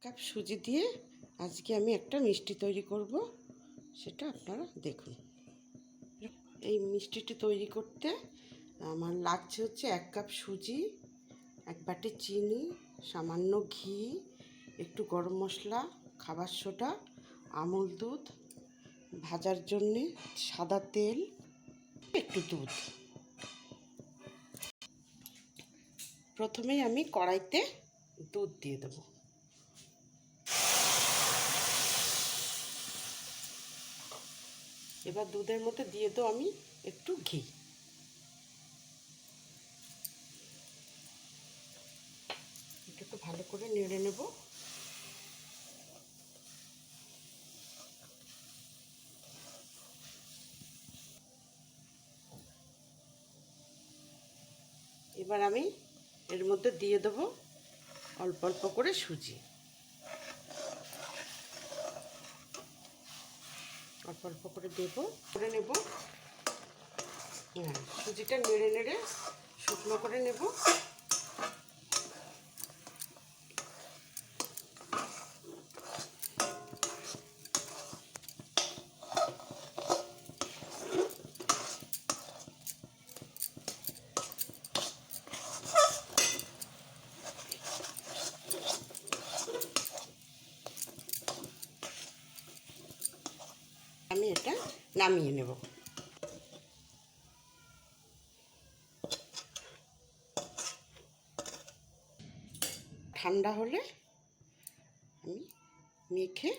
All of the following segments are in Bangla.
কাপ সুজি দিয়ে আজকে আমি একটা মিষ্টি তৈরি করব, সেটা আপনারা দেখুন। এই মিষ্টিটি তৈরি করতে আমার লাগছে হচ্ছে 1 কাপ সুজি, 1 বাটি চিনি, সামান্য ঘি, একটু গরম মশলা, খাবার সোডা, আমুল দুধ, ভাজার জন্যে সাদা তেল, একটু দুধ। প্রথমেই আমি কড়াইতে দুধ দিয়ে দেবো। এবার দুধের মধ্যে দিয়ে দেবো আমি একটু ঘি। এটাকে ভালো করে নেড়ে নেব। এবার আমি এর মধ্যে দিয়ে দেবো অল্প অল্প করে সুজি। অল্প অল্প করে দেবো, করে নেব। হ্যাঁ, সুজিটা নেড়ে নেড়ে শুকনো করে নেব। আমি এটা নামিয়ে নেব। ঠান্ডা হলে আমি মেখে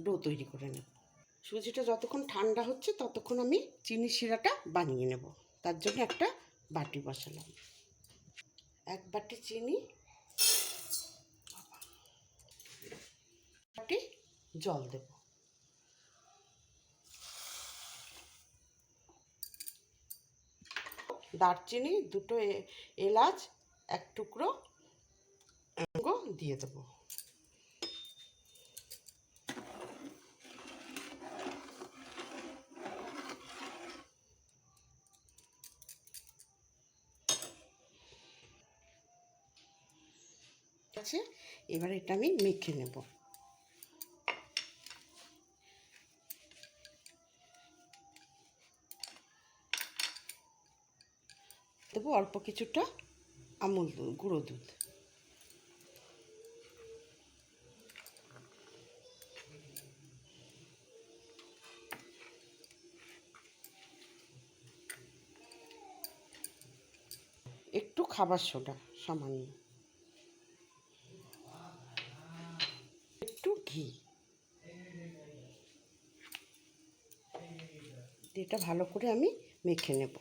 ডো তৈরি করে নেব। সুজিটা যতক্ষণ ঠান্ডা হচ্ছে ততক্ষণ আমি চিনি শিরাটা বানিয়ে নেব। তার জন্য একটা বাটি বসালাম। 1 বাটি চিনি, বাটি জল দেব। দারচিনি, 2টো এলাচ, 1 টুকরো লবঙ্গ দিয়ে দেবো। আছে, এবার এটা আমি মেখে নেব। দেবো অল্প কিছুটা আমুল দুধ, গুঁড়ো দুধ। একটু খাবার সোডা সামান্য, একটু ঘি। এটা ভালো করে আমি মেখে নেব।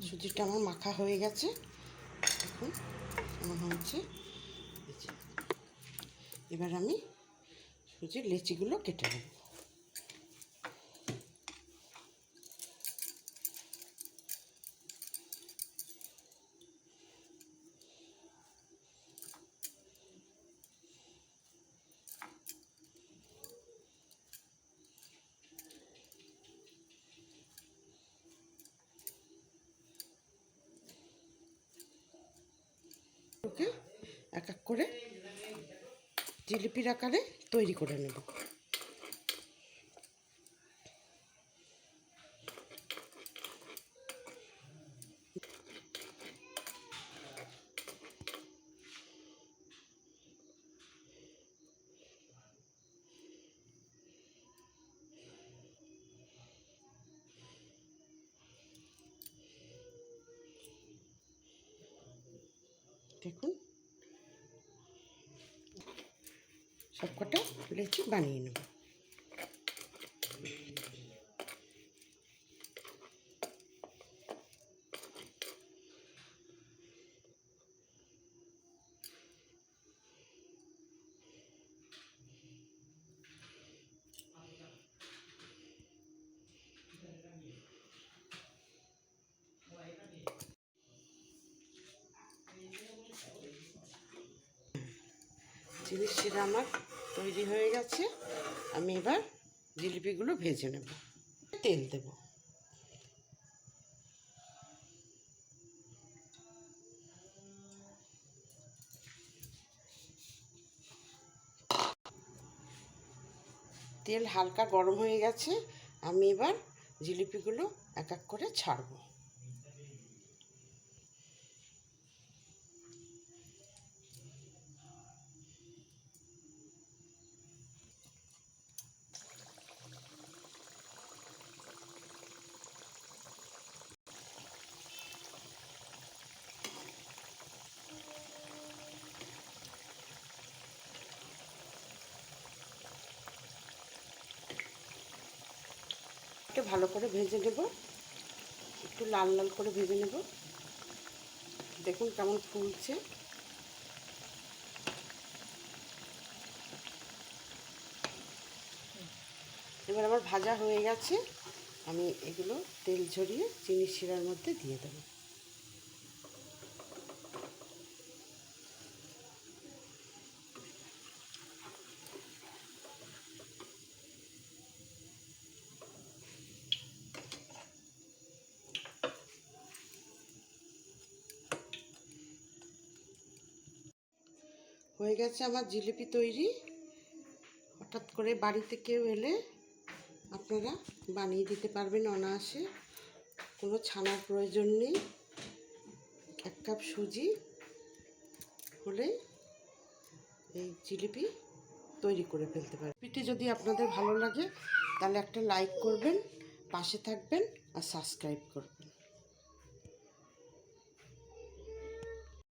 সুজিটা আমার মাখা হয়ে গেছে। এখন মনে হচ্ছে এবার আমি সুজির লেচিগুলো কেটে নেব। ওকে এক এক করে জিলিপির আকারে তৈরি করে নেব। দেখুন, সবকটা লেচি বানিয়ে নেব। চিনি শিরা আমার তৈরি হয়ে গেছে। আমি এবার জিলিপিগুলো ভেজে নেব। তেল দেব। তেল হালকা গরম হয়ে গেছে। আমি এবার জিলিপিগুলো এক এক করে ছাড়বো। একটু ভালো করে ভেজে নেব, একটু লাল লাল করে ভেজে নেব। দেখুন কেমন ফুলছে। এবার আমার ভাজা হয়ে গেছে। আমি এগুলো তেল ঝরিয়ে চিনির শিরার মধ্যে দিয়ে দেবো। হয়ে গেছে আমার জিলিপি তৈরি। হঠাৎ করে বাড়িতে কেউ এলে আপনারা বানিয়ে দিতে পারবেন অনায়াসে। কোনো ছানার প্রয়োজন নেই। 1 কাপ সুজি হলে এই জিলিপি তৈরি করে ফেলতে পারেন। রেসিপিটি যদি আপনাদের ভালো লাগে তাহলে একটা লাইক করবেন, পাশে থাকবেন আর সাবস্ক্রাইব করবেন।